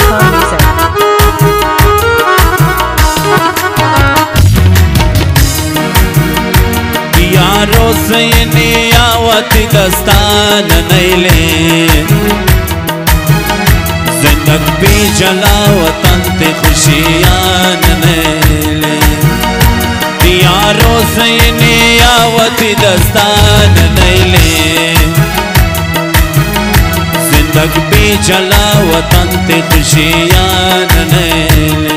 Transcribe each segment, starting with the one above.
Rathore Music. यारो सैने आवती दस्तान नैले जिंदग भी जलावतन ते खुशियान नैले यारो सैने आवती दस्तान नैले जिंदग भी जलावतन ते खुशियान नैले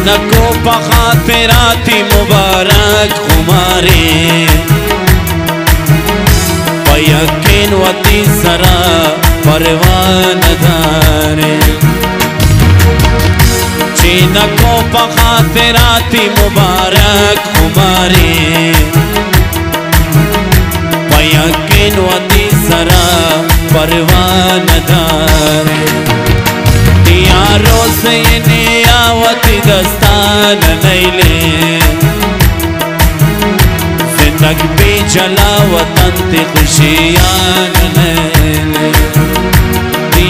नको पखातिराती मुबारक खुमारे पयकिन वती सरा परवान धारे नको पखातिराती मुबारक खुमारे पयकिन वती सरा परवान धारे यारो सैने आवती दस्तान नैले जिंदग भी जलावतन ते खुशियान नैले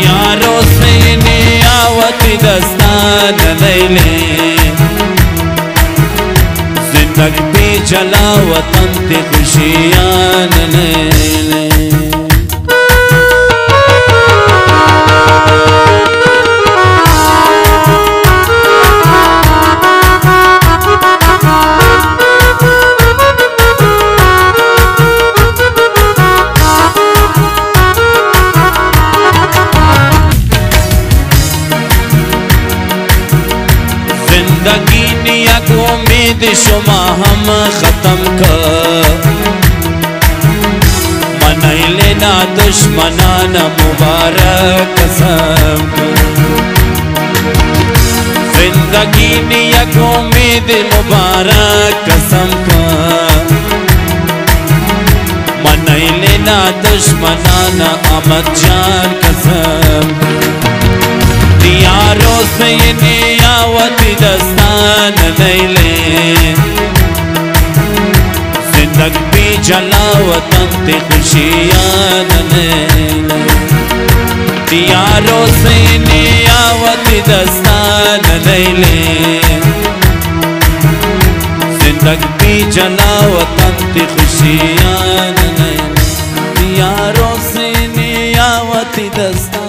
यारो सैने आवती दस्तान नैले जिंदग भी जलावतन ते खुशियान नैले जिंदगी निया को उम्मीद शुमा हम खत्म कर मनैले ना दुश्मनाना मुबारक कसम जिंदगी निया को उम्मीद मुबारक कसम कर मनैले ना दुश्मनाना अमद जान कसम यारो सैने आवती दस्तान नैले जिंदग भी जलावतन ते खुशियान नैले यारो सैने आवती दस्तान नैले जिंदग भी जलावतन ते खुशियान नैले यारो सैने आवती दस्तान